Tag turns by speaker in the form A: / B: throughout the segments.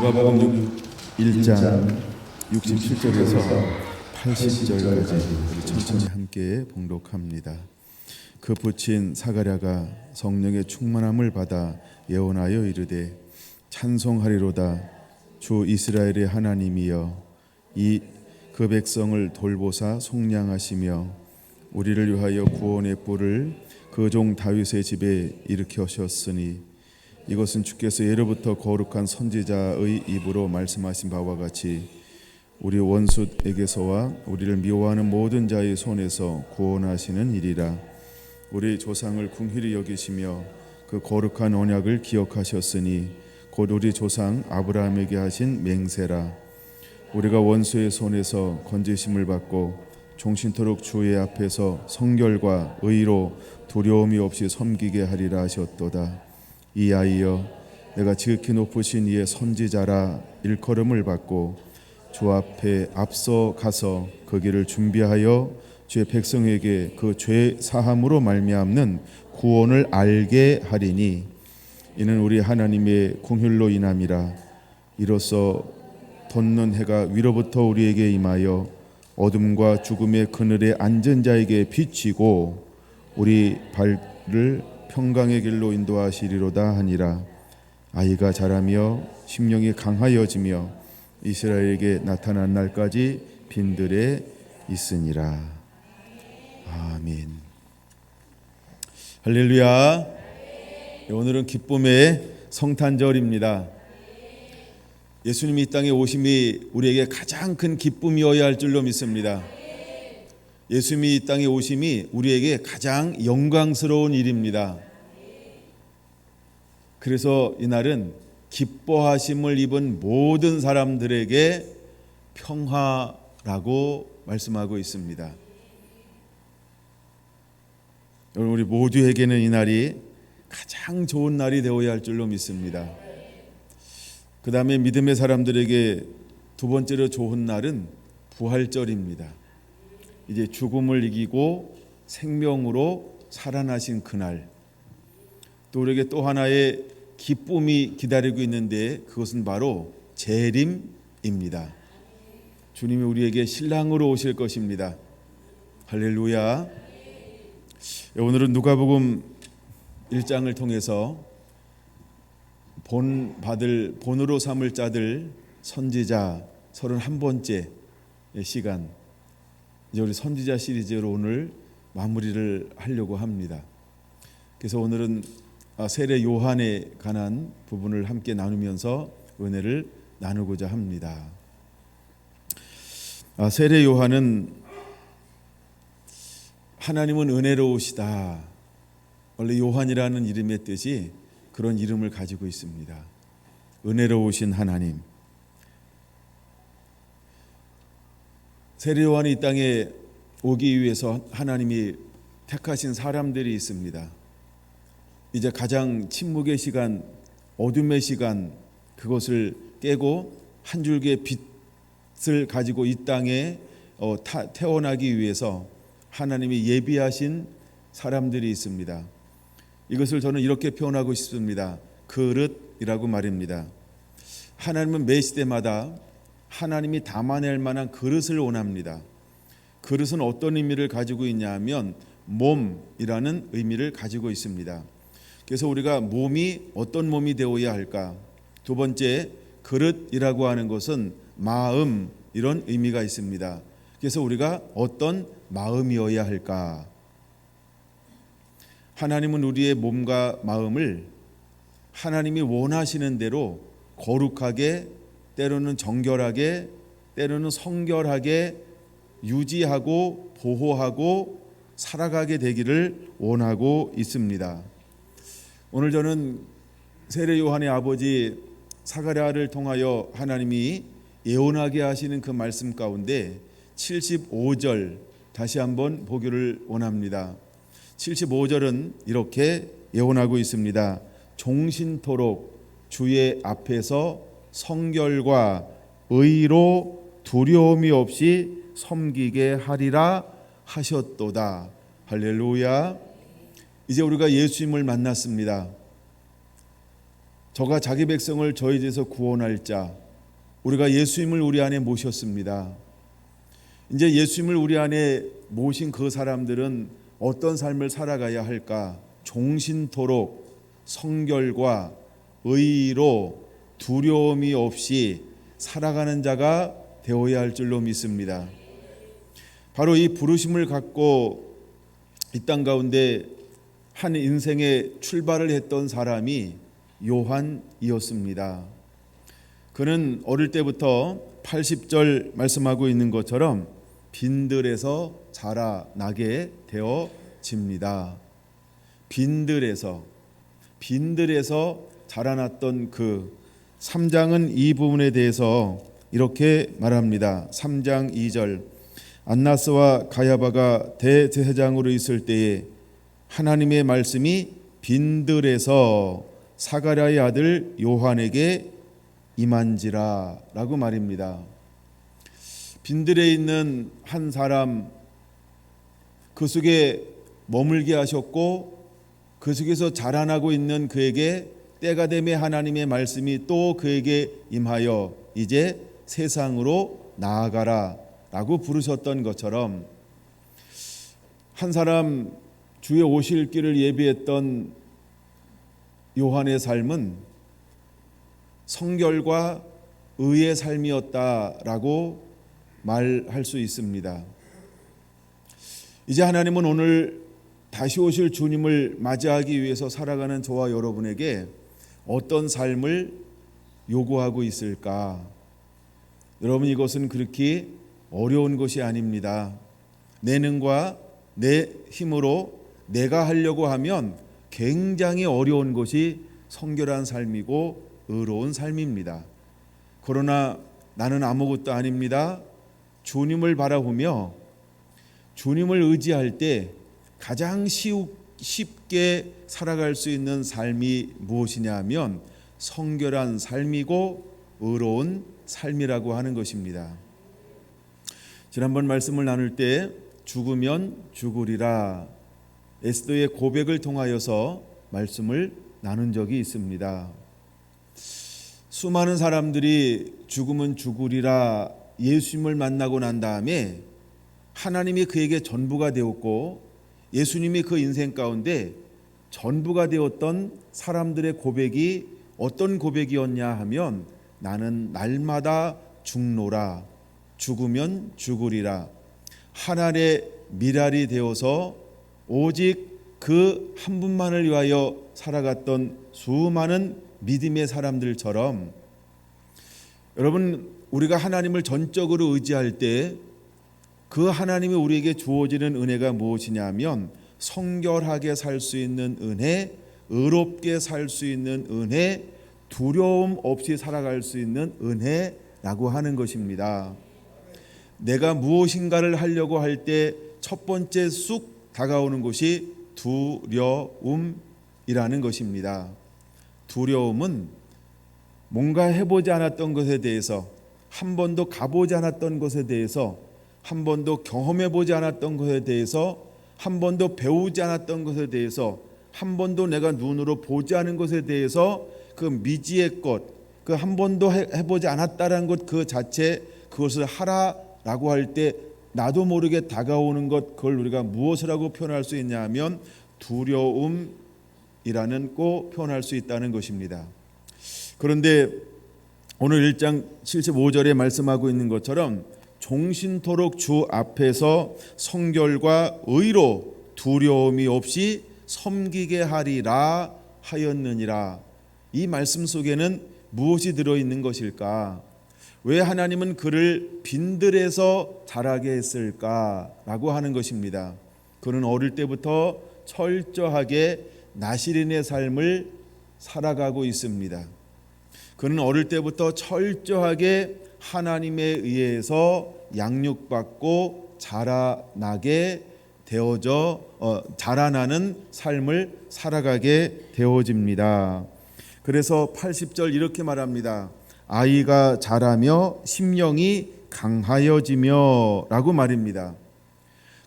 A: 누가복음 1장 67절에서 80절까지 우리 천천히 함께 봉독합니다. 그 부친 사가랴가 성령의 충만함을 받아 예언하여 이르되 찬송하리로다. 주 이스라엘의 하나님이여 그 백성을 돌보사 속량하시며 우리를 위하여 구원의 뿔을 그 종 다윗의 집에 일으키셨으니 이것은 주께서 예로부터 거룩한 선지자의 입으로 말씀하신 바와 같이 우리 원수에게서와 우리를 미워하는 모든 자의 손에서 구원하시는 일이라. 우리 조상을 긍휼히 여기시며 그 거룩한 언약을 기억하셨으니 곧 우리 조상 아브라함에게 하신 맹세라. 우리가 원수의 손에서 건지심을 받고 종신토록 주의 앞에서 성결과 의로 두려움이 없이 섬기게 하리라 하셨도다. 이아이여 내가 지극히 높으신 이의 선지자라 일컬음을 받고 주 앞에 앞서 가서 그 길을 준비하여 주의 백성에게 그 죄 사함으로 말미암는 구원을 알게 하리니 이는 우리 하나님의 긍휼로 인함이라. 이로써 돋는 해가 위로부터 우리에게 임하여 어둠과 죽음의 그늘에 앉은 자에게 비치고 우리 발을 평강의 길로 인도하시리로다 하니라. 아이가 자라며 심령이 강하여지며 이스라엘에게 나타난 날까지 빈들에 있으니라. 아멘. 할렐루야. 오늘은 기쁨의 성탄절입니다. 예수님이 이 땅에 오심이 우리에게 가장 큰 기쁨이어야 할 줄로 믿습니다. 예수님이 이 땅에 오심이 우리에게 가장 영광스러운 일입니다. 그래서 이날은 기뻐하심을 입은 모든 사람들에게 평화라고 말씀하고 있습니다. 여러분, 우리 모두에게는 이날이 가장 좋은 날이 되어야 할 줄로 믿습니다. 그 다음에 믿음의 사람들에게 두 번째로 좋은 날은 부활절입니다. 이제 죽음을 이기고 생명으로 살아나신 그날, 또 우리에게 또 하나의 기쁨이 기다리고 있는데 그것은 바로 재림입니다. 주님이 우리에게 신랑으로 오실 것입니다. 할렐루야. 오늘은 누가복음 1장을 통해서 본으로 삼을 자들 선지자 31번째 시간, 이제 우리 선지자 시리즈로 오늘 마무리를 하려고 합니다. 그래서 오늘은 세례 요한에 관한 부분을 함께 나누면서 은혜를 나누고자 합니다. 세례 요한은 하나님은 은혜로우시다. 원래 요한이라는 이름의 뜻이 그런 이름을 가지고 있습니다. 은혜로우신 하나님. 세례 요한이 이 땅에 오기 위해서 하나님이 택하신 사람들이 있습니다. 이제 가장 침묵의 시간, 어둠의 시간, 그것을 깨고 한 줄기의 빛을 가지고 이 땅에 태어나기 위해서 하나님이 예비하신 사람들이 있습니다. 이것을 저는 이렇게 표현하고 싶습니다. 그릇이라고 말입니다. 하나님은 매 시대마다 하나님이 담아낼 만한 그릇을 원합니다. 그릇은 어떤 의미를 가지고 있냐 하면 몸이라는 의미를 가지고 있습니다. 그래서 우리가 몸이 어떤 몸이 되어야 할까? 두 번째, 그릇이라고 하는 것은 마음, 이런 의미가 있습니다. 그래서 우리가 어떤 마음이어야 할까? 하나님은 우리의 몸과 마음을 하나님이 원하시는 대로 거룩하게, 때로는 정결하게, 때로는 성결하게 유지하고 보호하고 살아가게 되기를 원하고 있습니다. 오늘 저는 세례 요한의 아버지 사가랴를 통하여 하나님이 예언하게 하시는 그 말씀 가운데 75절 다시 한번 보기를 원합니다. 75절은 이렇게 예언하고 있습니다. 종신토록 주의 앞에서 성결과 의로 두려움이 없이 섬기게 하리라 하셨도다. 할렐루야. 이제 우리가 예수님을 만났습니다. 저가 자기 백성을 저희 집에서 구원할 자, 우리가 예수님을 우리 안에 모셨습니다. 이제 예수님을 우리 안에 모신 그 사람들은 어떤 삶을 살아가야 할까? 종신토록 성결과 의로 두려움이 없이 살아가는 자가 되어야 할 줄로 믿습니다. 바로 이 부르심을 갖고 이 땅 가운데 한 인생의 출발을 했던 사람이 요한이었습니다. 그는 어릴 때부터 80절 말씀하고 있는 것처럼 빈들에서 자라나게 되어집니다. 빈들에서 자라났던 그 3장은 이 부분에 대해서 이렇게 말합니다. 3장 2절 안나스와 가야바가 대제사장으로 있을 때에 하나님의 말씀이 빈들에서 사가랴의 아들 요한에게 임한지라 라고 말입니다. 빈들에 있는 한 사람, 그 속에 머물게 하셨고 그 속에서 자라나고 있는 그에게 때가 되매 하나님의 말씀이 또 그에게 임하여 이제 세상으로 나아가라 라고 부르셨던 것처럼 한 사람 주의 오실 길을 예비했던 요한의 삶은 성결과 의의 삶이었다라고 말할 수 있습니다. 이제 하나님은 오늘 다시 오실 주님을 맞이하기 위해서 살아가는 저와 여러분에게 어떤 삶을 요구하고 있을까? 여러분, 이것은 그렇게 어려운 것이 아닙니다. 내 능과 내 힘으로 내가 하려고 하면 굉장히 어려운 것이 성결한 삶이고 의로운 삶입니다. 그러나 나는 아무것도 아닙니다. 주님을 바라보며 주님을 의지할 때 가장 쉽게 살아갈 수 있는 삶이 무엇이냐 하면 성결한 삶이고 의로운 삶이라고 하는 것입니다. 지난번 말씀을 나눌 때 죽으면 죽으리라 에스더의 고백을 통하여서 말씀을 나눈 적이 있습니다. 수많은 사람들이 죽으면 죽으리라 예수님을 만나고 난 다음에 하나님이 그에게 전부가 되었고 예수님이 그 인생 가운데 전부가 되었던 사람들의 고백이 어떤 고백이었냐 하면 나는 날마다 죽노라 죽으면 죽으리라 하늘의 미랄이 되어서 오직 그 한 분만을 위하여 살아갔던 수많은 믿음의 사람들처럼 여러분 우리가 하나님을 전적으로 의지할 때 그 하나님이 우리에게 주어지는 은혜가 무엇이냐면 성결하게 살 수 있는 은혜, 의롭게 살 수 있는 은혜, 두려움 없이 살아갈 수 있는 은혜라고 하는 것입니다. 내가 무엇인가를 하려고 할 때 첫 번째 쑥 다가오는 것이 두려움이라는 것입니다. 두려움은 뭔가 해보지 않았던 것에 대해서 한 번도 가보지 않았던 것에 대해서 한 번도 경험해보지 않았던 것에 대해서 한 번도 배우지 않았던 것에 대해서 한 번도 내가 눈으로 보지 않은 것에 대해서 그 미지의 것, 그 한 번도 해보지 않았다는 것 그 자체 그것을 하라라고 할 때 나도 모르게 다가오는 것 그걸 우리가 무엇이라고 표현할 수 있냐 하면 두려움이라는 꼭 표현할 수 있다는 것입니다. 그런데 오늘 1장 75절에 말씀하고 있는 것처럼 종신토록 주 앞에서 성결과 의로 두려움이 없이 섬기게 하리라 하였느니라. 이 말씀 속에는 무엇이 들어있는 것일까? 왜 하나님은 그를 빈들에서 자라게 했을까라고 하는 것입니다. 그는 어릴 때부터 철저하게 나시린의 삶을 살아가고 있습니다. 그는 어릴 때부터 철저하게 하나님에 의해서 양육받고 자라나게 자라나는 삶을 살아가게 되어집니다. 그래서 80절 이렇게 말합니다. 아이가 자라며 심령이 강하여지며 라고 말입니다.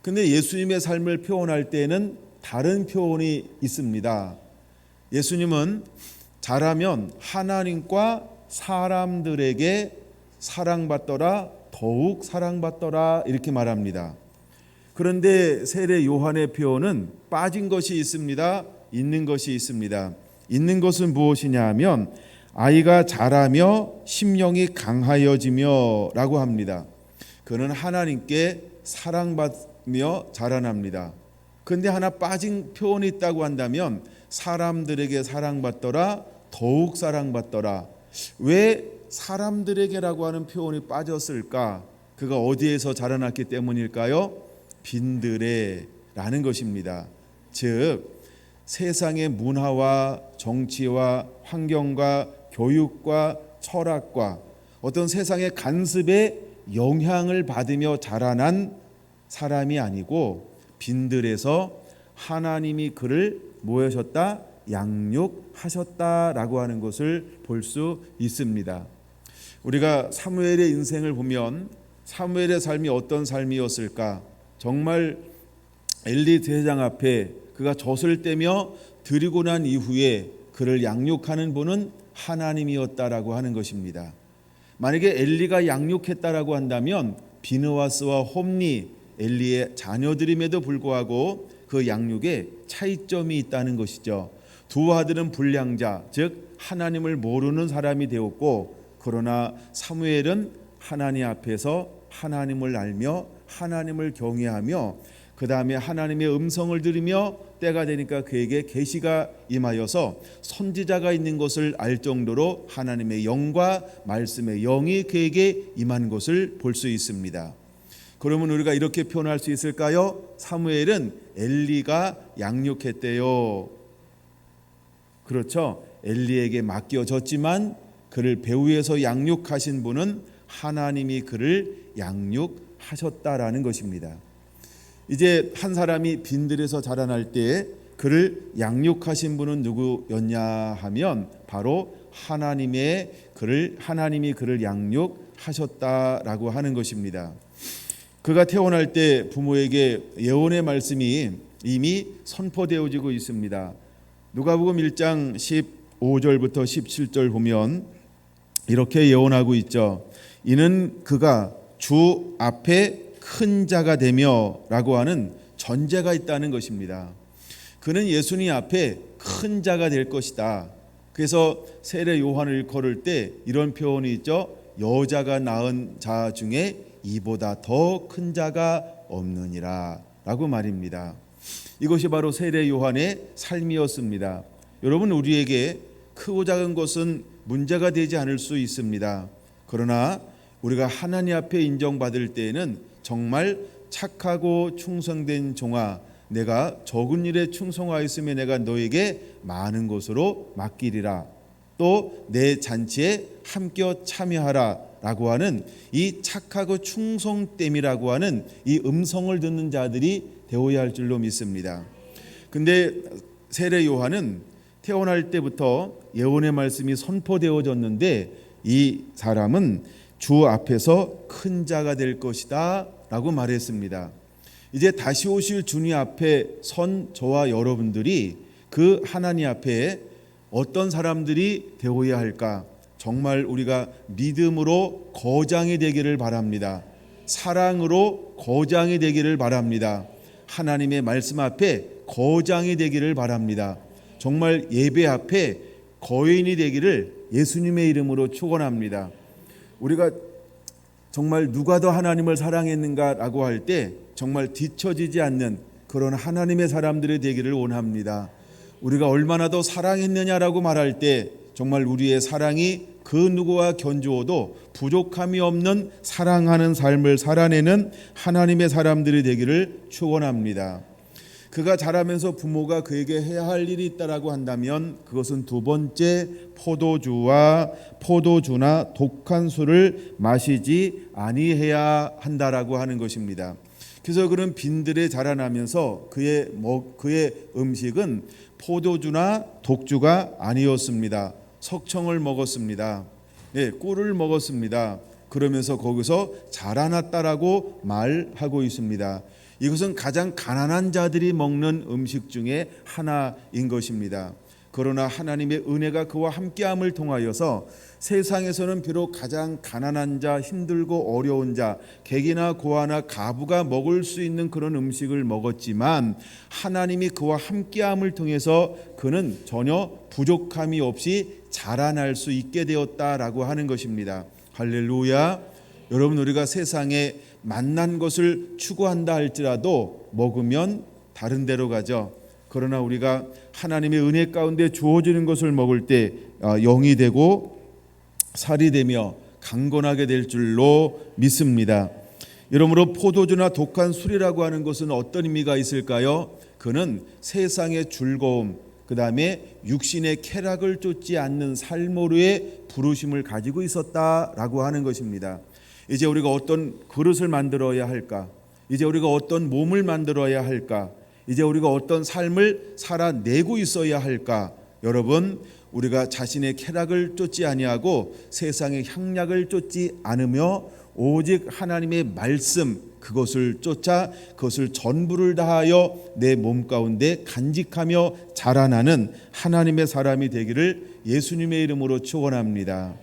A: 근데 예수님의 삶을 표현할 때는 다른 표현이 있습니다. 예수님은 자라면 하나님과 사람들에게 사랑받더라, 더욱 사랑받더라 이렇게 말합니다. 그런데 세례 요한의 표현은 빠진 것이 있습니다. 있는 것이 있습니다. 있는 것은 무엇이냐 하면 아이가 자라며 심령이 강하여지며 라고 합니다. 그는 하나님께 사랑받며 자라납니다. 그런데 하나 빠진 표현이 있다고 한다면 사람들에게 사랑받더라, 더욱 사랑받더라. 왜 사람들에게라고 하는 표현이 빠졌을까? 그가 어디에서 자라났기 때문일까요? 빈들에라는 것입니다. 즉 세상의 문화와 정치와 환경과 교육과 철학과 어떤 세상의 간섭에 영향을 받으며 자라난 사람이 아니고 빈들에서 하나님이 그를 뭐 하셨다? 양육하셨다라고 하는 것을 볼 수 있습니다. 우리가 사무엘의 인생을 보면 사무엘의 삶이 어떤 삶이었을까? 정말 엘리 대장 앞에 그가 젖을 떼며 드리고 난 이후에 그를 양육하는 분은 하나님이었다라고 하는 것입니다. 만약에 엘리가 양육했다라고 한다면 비느하스와 홈리 엘리의 자녀들임에도 불구하고 그 양육에 차이점이 있다는 것이죠. 두 아들은 불량자, 즉 하나님을 모르는 사람이 되었고, 그러나 사무엘은 하나님 앞에서 하나님을 알며 하나님을 경외하며 그 다음에 하나님의 음성을 들으며 때가 되니까 그에게 계시가 임하여서 선지자가 있는 것을 알 정도로 하나님의 영과 말씀의 영이 그에게 임한 것을 볼 수 있습니다. 그러면 우리가 이렇게 표현할 수 있을까요? 사무엘은 엘리가 양육했대요. 그렇죠. 엘리에게 맡겨졌지만 그를 배후에서 양육하신 분은 하나님이 그를 양육하셨다라는 것입니다. 이제 한 사람이 빈들에서 자라날 때 그를 양육하신 분은 누구였냐 하면 바로 하나님이 그를 양육하셨다라고 하는 것입니다. 그가 태어날 때 부모에게 예언의 말씀이 이미 선포되어지고 있습니다. 누가복음 1장 15절부터 17절 보면 이렇게 예언하고 있죠. 이는 그가 주 앞에 큰 자가 되며 라고 하는 전제가 있다는 것입니다. 그는 예수님 앞에 큰 자가 될 것이다. 그래서 세례 요한을 일컬을 때 이런 표현이 있죠. 여자가 낳은 자 중에 이보다 더 큰 자가 없느니라 라고 말입니다. 이것이 바로 세례 요한의 삶이었습니다. 여러분, 우리에게 크고 작은 것은 문제가 되지 않을 수 있습니다. 그러나 우리가 하나님 앞에 인정받을 때에는 정말 착하고 충성된 종아, 내가 적은 일에 충성하였으며 내가 너에게 많은 것으로 맡기리라, 또 내 잔치에 함께 참여하라 라고 하는 이 착하고 충성됨이라고 하는 이 음성을 듣는 자들이 되어야 할 줄로 믿습니다. 근데 세례 요한은 태어날 때부터 예언의 말씀이 선포되어졌는데 이 사람은 주 앞에서 큰 자가 될 것이다 라고 말했습니다. 이제 다시 오실 주님 앞에 선 저와 여러분들이 그 하나님 앞에 어떤 사람들이 되어야 할까? 정말 우리가 믿음으로 거장이 되기를 바랍니다. 사랑으로 거장이 되기를 바랍니다. 하나님의 말씀 앞에 거장이 되기를 바랍니다. 정말 예배 앞에 거인이 되기를 예수님의 이름으로 축원합니다. 우리가 정말 누가 더 하나님을 사랑했는가라고 할 때 정말 뒤처지지 않는 그런 하나님의 사람들이 되기를 원합니다. 우리가 얼마나 더 사랑했느냐라고 말할 때 정말 우리의 사랑이 그 누구와 견주어도 부족함이 없는 사랑하는 삶을 살아내는 하나님의 사람들이 되기를 축원합니다. 그가 자라면서 부모가 그에게 해야 할 일이 있다라고 한다면 그것은 두 번째, 포도주나 독한 술을 마시지 아니해야 한다라고 하는 것입니다. 그래서 그는 빈들에 자라나면서 그의 음식은 포도주나 독주가 아니었습니다. 석청을 먹었습니다. 꿀을 먹었습니다. 그러면서 거기서 자라났다라고 말하고 있습니다. 이것은 가장 가난한 자들이 먹는 음식 중에 하나인 것입니다. 그러나 하나님의 은혜가 그와 함께함을 통하여서 세상에서는 비록 가장 가난한 자, 힘들고 어려운 자, 객이나 고아나 가부가 먹을 수 있는 그런 음식을 먹었지만 하나님이 그와 함께함을 통해서 그는 전혀 부족함이 없이 자라날 수 있게 되었다라고 하는 것입니다. 할렐루야. 여러분, 우리가 세상에 만난 것을 추구한다 할지라도 먹으면 다른 데로 가죠. 그러나 우리가 하나님의 은혜 가운데 주어지는 것을 먹을 때 영이 되고 살이 되며 강건하게 될 줄로 믿습니다. 여러모로 포도주나 독한 술이라고 하는 것은 어떤 의미가 있을까요? 그는 세상의 즐거움, 그 다음에 육신의 쾌락을 쫓지 않는 삶으로의 부르심을 가지고 있었다라고 하는 것입니다. 이제 우리가 어떤 그릇을 만들어야 할까? 이제 우리가 어떤 몸을 만들어야 할까? 이제 우리가 어떤 삶을 살아내고 있어야 할까? 여러분, 우리가 자신의 쾌락을 쫓지 아니하고 세상의 향락을 쫓지 않으며 오직 하나님의 말씀, 그것을 쫓아 그것을 전부를 다하여 내 몸 가운데 간직하며 자라나는 하나님의 사람이 되기를 예수님의 이름으로 축원합니다.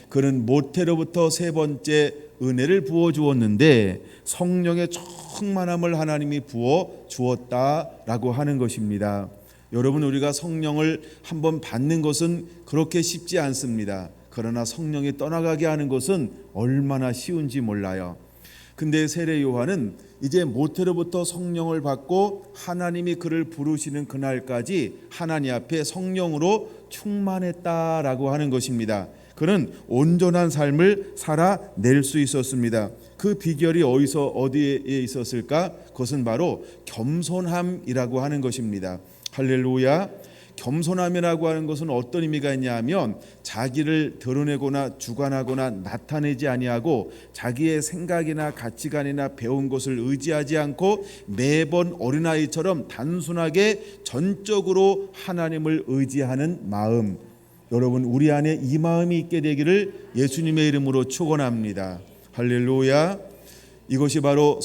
A: 그는 모태로부터 세 번째 은혜를 부어 주었는데 성령의 충만함을 하나님이 부어 주었다라고 하는 것입니다. 여러분, 우리가 성령을 한번 받는 것은 그렇게 쉽지 않습니다. 그러나 성령이 떠나가게 하는 것은 얼마나 쉬운지 몰라요. 근데 세례 요한은 이제 모태로부터 성령을 받고 하나님이 그를 부르시는 그날까지 하나님 앞에 성령으로 충만했다라고 하는 것입니다. 그는 온전한 삶을 살아낼 수 있었습니다. 그 비결이 어디에 있었을까? 그것은 바로 겸손함이라고 하는 것입니다. 할렐루야. 겸손함이라고 하는 것은 어떤 의미가 있냐 하면 자기를 드러내거나 주관하거나 나타내지 아니하고 자기의 생각이나 가치관이나 배운 것을 의지하지 않고 매번 어린아이처럼 단순하게 전적으로 하나님을 의지하는 마음. 여러분, 우리 안에 이 마음이 있게 되기를 예수님의 이름으로 축원합니다. 할렐루야. 이것이 바로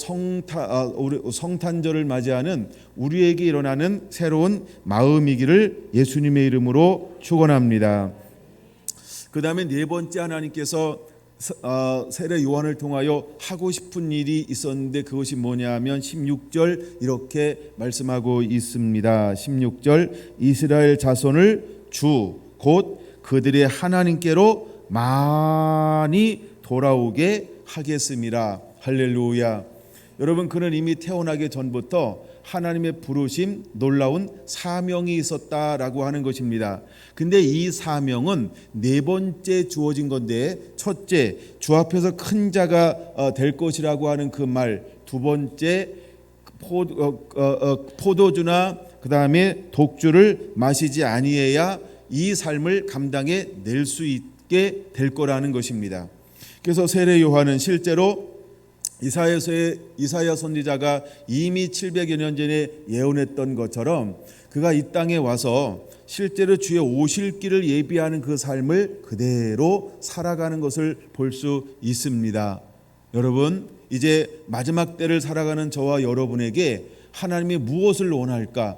A: 성탄절을 맞이하는 우리에게 일어나는 새로운 마음이기를 예수님의 이름으로 축원합니다. 그 다음에 네 번째, 하나님께서 세례 요한을 통하여 하고 싶은 일이 있었는데 그것이 뭐냐 하면 16절 이렇게 말씀하고 있습니다. 16절, 이스라엘 자손을 주 곧 그들의 하나님께로 많이 돌아오게 하겠습니다. 할렐루야. 여러분, 그는 이미 태어나기 전부터 하나님의 부르심, 놀라운 사명이 있었다라고 하는 것입니다. 근데 이 사명은 네 번째 주어진 건데, 첫째, 주 앞에서 큰 자가 될 것이라고 하는 그 말, 두 번째, 포도주나 그 다음에 독주를 마시지 아니해야 이 삶을 감당해 낼 수 있게 될 거라는 것입니다. 그래서 세례 요한은 실제로 이사야 선지자가 이미 700여 년 전에 예언했던 것처럼 그가 이 땅에 와서 실제로 주의 오실 길을 예비하는 그 삶을 그대로 살아가는 것을 볼 수 있습니다. 여러분, 이제 마지막 때를 살아가는 저와 여러분에게 하나님이 무엇을 원할까?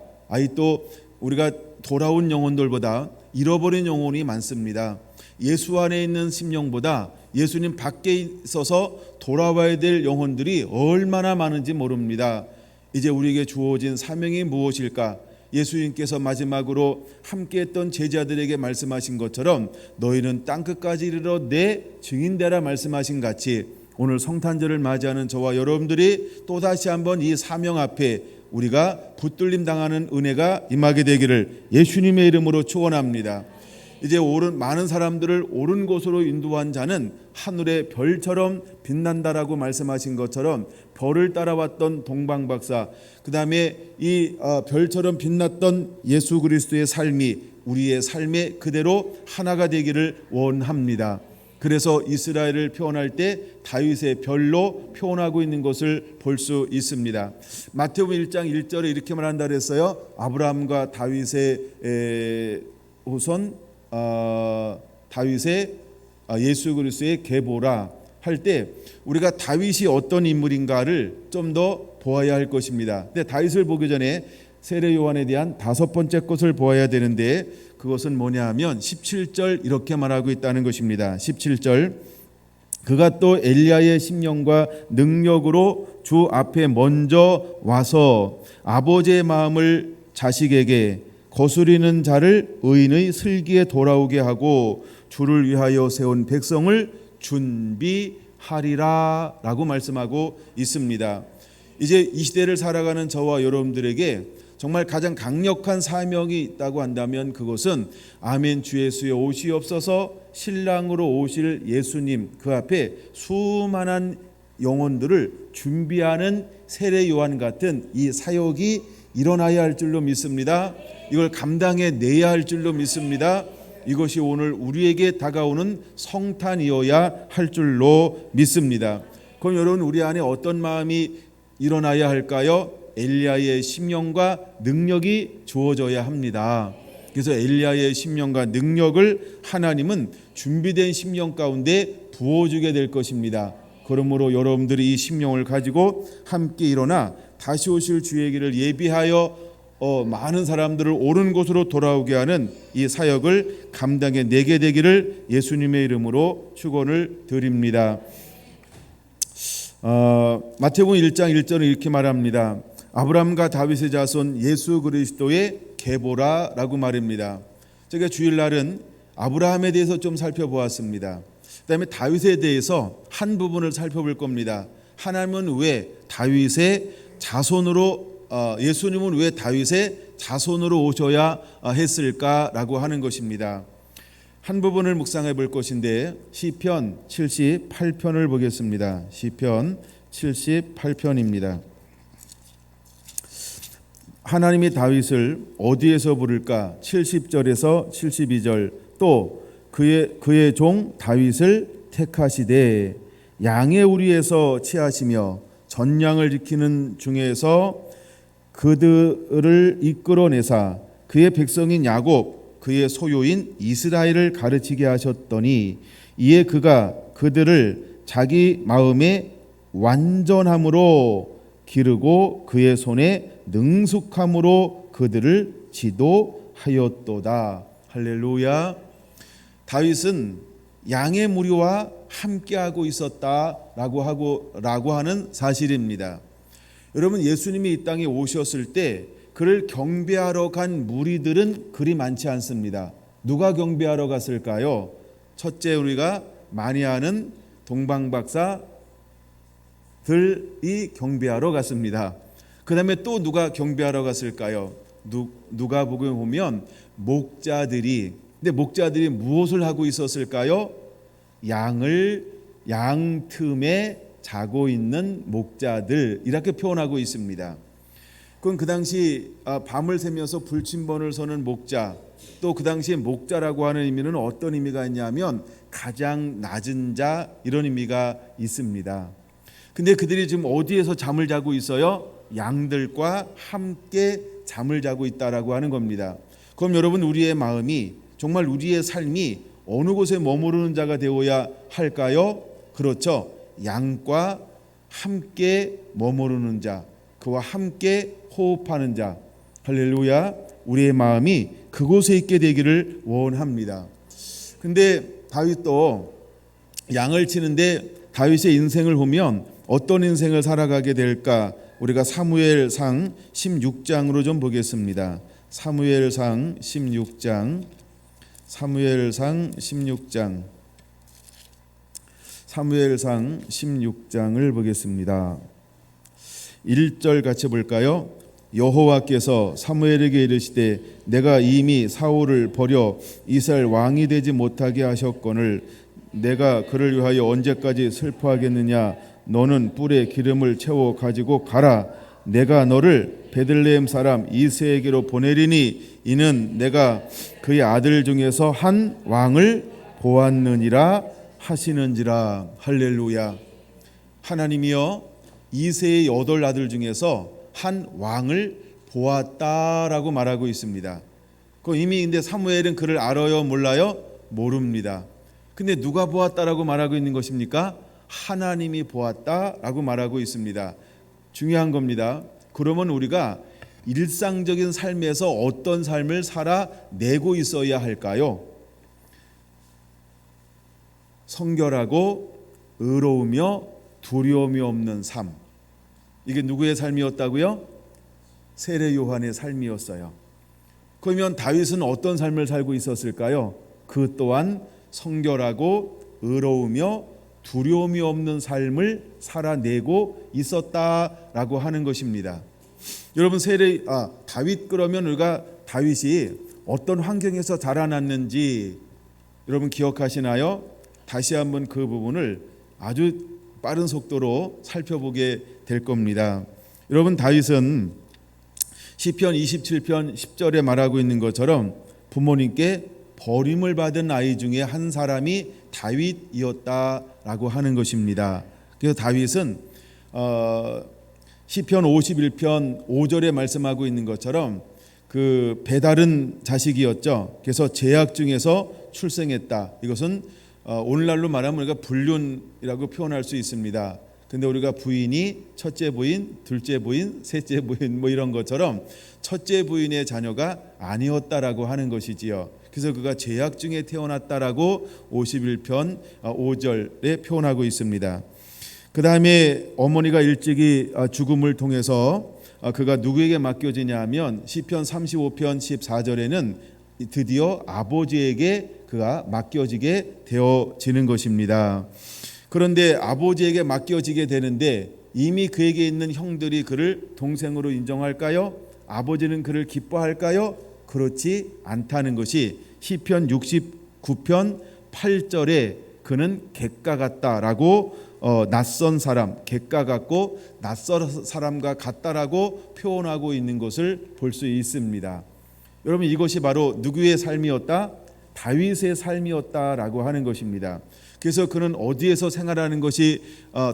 A: 또 우리가 돌아온 영혼들보다 잃어버린 영혼이 많습니다. 예수 안에 있는 심령보다 예수님 밖에 있어서 돌아와야 될 영혼들이 얼마나 많은지 모릅니다. 이제 우리에게 주어진 사명이 무엇일까? 예수님께서 마지막으로 함께했던 제자들에게 말씀하신 것처럼 너희는 땅끝까지 이르러 내 증인되라 말씀하신 같이 오늘 성탄절을 맞이하는 저와 여러분들이 또다시 한번 이 사명 앞에 우리가 붙들림 당하는 은혜가 임하게 되기를 예수님의 이름으로 축원합니다. 이제 많은 사람들을 옳은 곳으로 인도한 자는 하늘의 별처럼 빛난다라고 말씀하신 것처럼 별을 따라왔던 동방박사, 그 다음에 이 별처럼 빛났던 예수 그리스도의 삶이 우리의 삶에 그대로 하나가 되기를 원합니다. 그래서 이스라엘을 표현할 때 다윗의 별로 표현하고 있는 것을 볼 수 있습니다. 마태복음 1장 1절에 이렇게 말한다 그랬어요. 아브라함과 다윗의 후손 다윗의 예수 그리스도의 계보라 할 때 우리가 다윗이 어떤 인물인가를 좀 더 보아야 할 것입니다. 근데 다윗을 보기 전에 세례 요한에 대한 다섯 번째 것을 보아야 되는데 그것은 뭐냐 하면 17절 이렇게 말하고 있다는 것입니다. 17절 그가 또 엘리야의 심령과 능력으로 주 앞에 먼저 와서 아버지의 마음을 자식에게 거스리는 자를 의인의 슬기에 돌아오게 하고 주를 위하여 세운 백성을 준비하리라 라고 말씀하고 있습니다. 이제 이 시대를 살아가는 저와 여러분들에게 정말 가장 강력한 사명이 있다고 한다면 그것은 아멘 주 예수여 오시옵소서 신랑으로 오실 예수님 그 앞에 수많은 영혼들을 준비하는 세례 요한 같은 이 사역이 일어나야 할 줄로 믿습니다. 이걸 감당해내야 할 줄로 믿습니다. 이것이 오늘 우리에게 다가오는 성탄이어야 할 줄로 믿습니다. 그럼 여러분 우리 안에 어떤 마음이 일어나야 할까요? 엘리야의 심령과 능력이 주어져야 합니다. 그래서 엘리야의 심령과 능력을 하나님은 준비된 심령 가운데 부어주게 될 것입니다. 그러므로 여러분들이 이 심령을 가지고 함께 일어나 다시 오실 주의 길을 예비하여 많은 사람들을 옳은 곳으로 돌아오게 하는 이 사역을 감당해내게 되기를 예수님의 이름으로 축원을 드립니다. 마태복음 1장 1절은 이렇게 말합니다. 아브라함과 다윗의 자손 예수 그리스도의 계보라라고 말입니다. 제가 주일날은 아브라함에 대해서 좀 살펴보았습니다. 그다음에 다윗에 대해서 한 부분을 살펴볼 겁니다. 하나님은 왜 다윗의 자손으로 예수님은 왜 다윗의 자손으로 오셔야 했을까라고 하는 것입니다. 한 부분을 묵상해 볼 것인데 시편 78편을 보겠습니다. 시편 78편입니다. 하나님이 다윗을 어디에서 부를까? 70절에서 72절 또 그의 종 다윗을 택하시되 양의 우리에서 취하시며 전양을 지키는 중에서 그들을 이끌어내사 그의 백성인 야곱 그의 소유인 이스라엘을 가르치게 하셨더니 이에 그가 그들을 자기 마음의 완전함으로 기르고 그의 손에 능숙함으로 그들을 지도하였도다. 할렐루야. 다윗은 양의 무리와 함께하고 있었다라고 하는 사실입니다. 여러분 예수님이 이 땅에 오셨을 때 그를 경배하러 간 무리들은 그리 많지 않습니다. 누가 경배하러 갔을까요? 첫째 우리가 많이 아는 동방박사들이 경배하러 갔습니다. 그 다음에 또 누가 경배하러 갔을까요? 누가복음에 보면 목자들이 근데 목자들이 무엇을 하고 있었을까요? 양 틈에 자고 있는 목자들 이렇게 표현하고 있습니다. 그건 그 당시 밤을 새면서 불침번을 서는 목자 또 그 당시에 목자라고 하는 의미는 어떤 의미가 있냐면 가장 낮은 자 이런 의미가 있습니다. 근데 그들이 지금 어디에서 잠을 자고 있어요? 양들과 함께 잠을 자고 있다라고 하는 겁니다. 그럼 여러분 우리의 마음이 정말 우리의 삶이 어느 곳에 머무르는 자가 되어야 할까요? 그렇죠. 양과 함께 머무르는 자, 그와 함께 호흡하는 자. 할렐루야. 우리의 마음이 그곳에 있게 되기를 원합니다. 근데 다윗도 양을 치는데 다윗의 인생을 보면 어떤 인생을 살아가게 될까? 우리가 사무엘상 16장으로 좀 보겠습니다. 사무엘상 16장 사무엘상 16장을 보겠습니다. 1절 같이 볼까요? 여호와께서 사무엘에게 이르시되 내가 이미 사울을 버려 이스라엘 왕이 되지 못하게 하셨거늘 내가 그를 위하여 언제까지 슬퍼하겠느냐? 너는 뿔에 기름을 채워 가지고 가라. 내가 너를 베들레헴 사람 이새에게로 보내리니 이는 내가 그의 아들 중에서 한 왕을 보았느니라 하시는지라. 할렐루야. 하나님이여 이새의 8 아들 중에서 한 왕을 보았다라고 말하고 있습니다. 그 이미 근데 사무엘은 그를 알아요 몰라요? 모릅니다. 근데 누가 보았다라고 말하고 있는 것입니까? 하나님이 보았다라고 말하고 있습니다. 중요한 겁니다. 그러면 우리가 일상적인 삶에서 어떤 삶을 살아내고 있어야 할까요? 성결하고 의로우며 두려움이 없는 삶. 이게 누구의 삶이었다고요? 세례 요한의 삶이었어요. 그러면 다윗은 어떤 삶을 살고 있었을까요? 그 또한 성결하고 의로우며 두려움이 없는 삶을 살아내고 있었다라고 하는 것입니다. 여러분 다윗, 그러면 우리가 다윗이 어떤 환경에서 자라났는지 여러분 기억하시나요? 다시 한번 그 부분을 아주 빠른 속도로 살펴보게 될 겁니다. 여러분, 다윗은 시편 27편 10절에 말하고 있는 것처럼 부모님께 버림을 받은 아이 중에 한 사람이 다윗이었다라고 하는 것입니다. 그래서 다윗은 시편 51편 5절에 말씀하고 있는 것처럼 그 배다른 자식이었죠. 그래서 재약 중에서 출생했다. 이것은 오늘날로 말하면 우리가 불륜이라고 표현할 수 있습니다. 근데 우리가 부인이 첫째 부인, 둘째 부인, 셋째 부인 뭐 이런 것처럼 첫째 부인의 자녀가 아니었다라고 하는 것이지요. 그래서 그가 죄악 중에 태어났다라고 51편 5절에 표현하고 있습니다. 그 다음에 어머니가 일찍이 죽음을 통해서 그가 누구에게 맡겨지냐 하면 시편 35편 14절에는 드디어 아버지에게 그가 맡겨지게 되어지는 것입니다. 그런데 아버지에게 맡겨지게 되는데 이미 그에게 있는 형들이 그를 동생으로 인정할까요? 아버지는 그를 기뻐할까요? 그렇지 않다는 것이 시편 69편 8절에 그는 객가 같다라고 낯선 사람, 객가 같고 낯선 사람과 같다라고 표현하고 있는 것을 볼 수 있습니다. 여러분, 이것이 바로 누구의 삶이었다? 다윗의 삶이었다라고 하는 것입니다. 그래서 그는 어디에서 생활하는 것이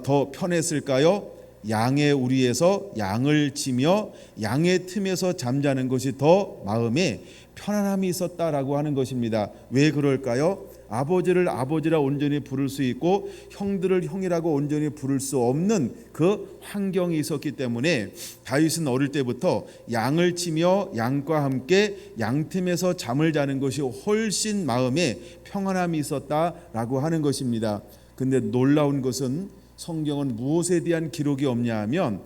A: 더 편했을까요? 양의 우리에서 양을 치며 양의 틈에서 잠자는 것이 더 마음에 편안함이 있었다라고 하는 것입니다. 왜 그럴까요? 아버지를 아버지라 온전히 부를 수 있고 형들을 형이라고 온전히 부를 수 없는 그 환경이 있었기 때문에 다윗은 어릴 때부터 양을 치며 양과 함께 양틈에서 잠을 자는 것이 훨씬 마음에 평안함이 있었다라고 하는 것입니다. 근데 놀라운 것은 성경은 무엇에 대한 기록이 없냐 하면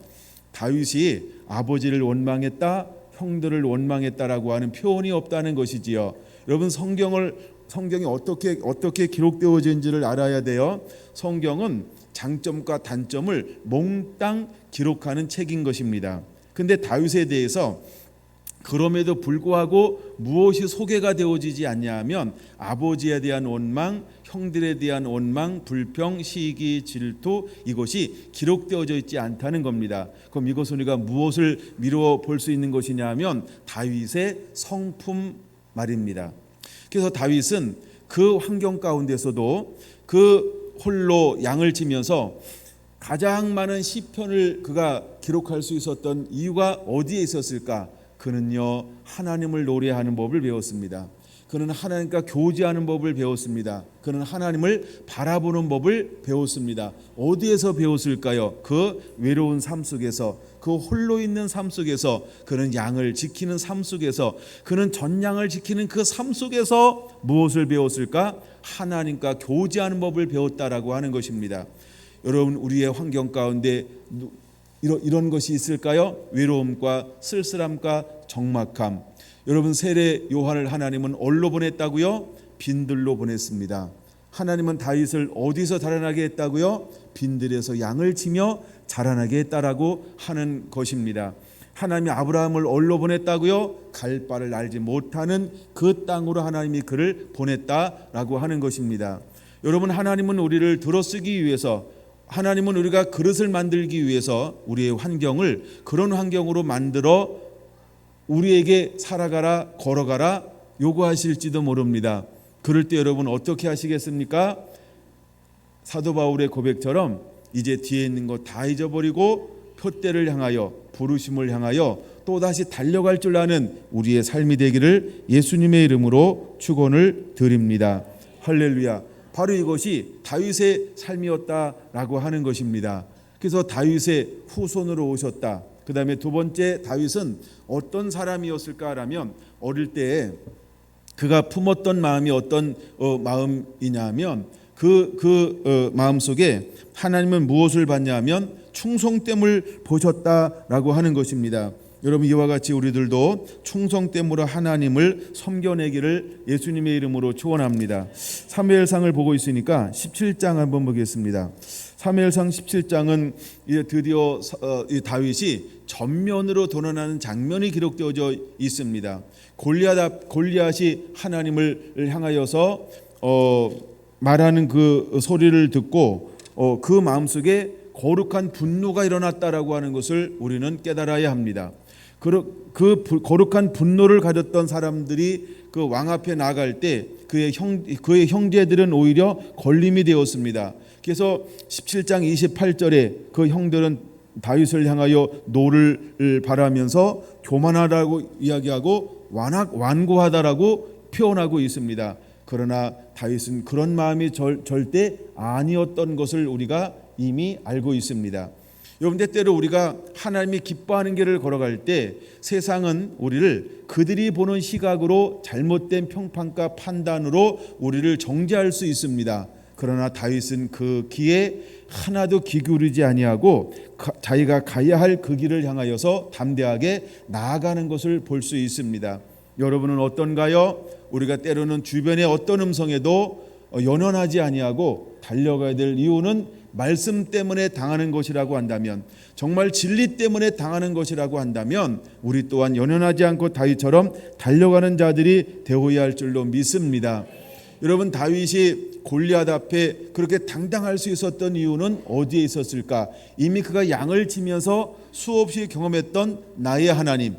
A: 다윗이 아버지를 원망했다, 형들을 원망했다라고 하는 표현이 없다는 것이지요. 여러분, 성경이 어떻게 기록되어진지를 알아야 돼요. 성경은 장점과 단점을 몽땅 기록하는 책인 것입니다. 근데 다윗에 대해서 그럼에도 불구하고 무엇이 소개가 되어지지 않냐 하면 아버지에 대한 원망, 형들에 대한 원망, 불평, 시기, 질투, 이것이 기록되어져 있지 않다는 겁니다. 그럼 이것은 우리가 무엇을 미루어 볼 수 있는 것이냐 하면 다윗의 성품 말입니다. 그래서 다윗은 그 환경 가운데서도 그 홀로 양을 치면서 가장 많은 시편을 그가 기록할 수 있었던 이유가 어디에 있었을까? 그는요, 하나님을 노래하는 법을 배웠습니다. 그는 하나님과 교제하는 법을 배웠습니다. 그는 하나님을 바라보는 법을 배웠습니다. 어디에서 배웠을까요? 그 외로운 삶 속에서, 그 홀로 있는 삶 속에서, 그는 양을 지키는 삶 속에서, 그는 전양을 지키는 그 삶 속에서 무엇을 배웠을까? 하나님과 교제하는 법을 배웠다라고 하는 것입니다. 여러분, 우리의 환경 가운데 이런 것이 있을까요? 외로움과 쓸쓸함과 적막함. 여러분, 세례 요한을 하나님은 어디로 보냈다고요? 빈들로 보냈습니다. 하나님은 다윗을 어디서 자라나게 했다고요? 빈들에서 양을 치며 자라나게 했다라고 하는 것입니다. 하나님이 아브라함을 어디로 보냈다고요? 갈 바를 알지 못하는 그 땅으로 하나님이 그를 보냈다라고 하는 것입니다. 여러분, 하나님은 우리를 들어쓰기 위해서, 하나님은 우리가 그릇을 만들기 위해서 우리의 환경을 그런 환경으로 만들어 우리에게 살아가라, 걸어가라 요구하실지도 모릅니다. 그럴 때 여러분 어떻게 하시겠습니까? 사도 바울의 고백처럼 이제 뒤에 있는 거 다 잊어버리고 표대를 향하여, 부르심을 향하여 또다시 달려갈 줄 아는 우리의 삶이 되기를 예수님의 이름으로 축원을 드립니다. 할렐루야. 바로 이것이 다윗의 삶이었다라고 하는 것입니다. 그래서 다윗의 후손으로 오셨다. 그 다음에 두 번째, 다윗은 어떤 사람이었을까라면 어릴 때 그가 품었던 마음이 어떤 마음이냐면 그 마음 속에 하나님은 무엇을 봤냐면 충성됨을 보셨다라고 하는 것입니다. 여러분, 이와 같이 우리들도 충성됨으로 하나님을 섬겨내기를 예수님의 이름으로 축원합니다. 사무엘상을 보고 있으니까 17장 한번 보겠습니다. 사무엘상 17장은 드디어 다윗이 전면으로 드러나는 장면이 기록되어져 있습니다. 골리앗이 하나님을 향하여서 말하는 그 소리를 듣고 그 마음속에 거룩한 분노가 일어났다라고 하는 것을 우리는 깨달아야 합니다. 그 거룩한 분노를 가졌던 사람들이 그 왕 앞에 나갈 때 그의 형제들은 오히려 걸림이 되었습니다. 그래서 17장 28절에 그 형들은 다윗을 향하여 노를 바라면서 교만하다고 이야기하고 완고하다라고 표현하고 있습니다. 그러나 다윗은 그런 마음이 절대 아니었던 것을 우리가 이미 알고 있습니다. 여러분, 때때로 우리가 하나님이 기뻐하는 길을 걸어갈 때 세상은 우리를 그들이 보는 시각으로 잘못된 평판과 판단으로 우리를 정죄할 수 있습니다. 그러나 다윗은 그 길에 하나도 귀 기울이지 아니하고 자기가 가야 할 그 길을 향하여서 담대하게 나아가는 것을 볼 수 있습니다. 여러분은 어떤가요? 우리가 때로는 주변의 어떤 음성에도 연연하지 아니하고 달려가야 될 이유는 말씀 때문에 당하는 것이라고 한다면, 정말 진리 때문에 당하는 것이라고 한다면 우리 또한 연연하지 않고 다윗처럼 달려가는 자들이 되어야 할 줄로 믿습니다. 여러분, 다윗이 골리앗 앞에 그렇게 당당할 수 있었던 이유는 어디에 있었을까? 이미 그가 양을 치면서 수없이 경험했던 나의 하나님,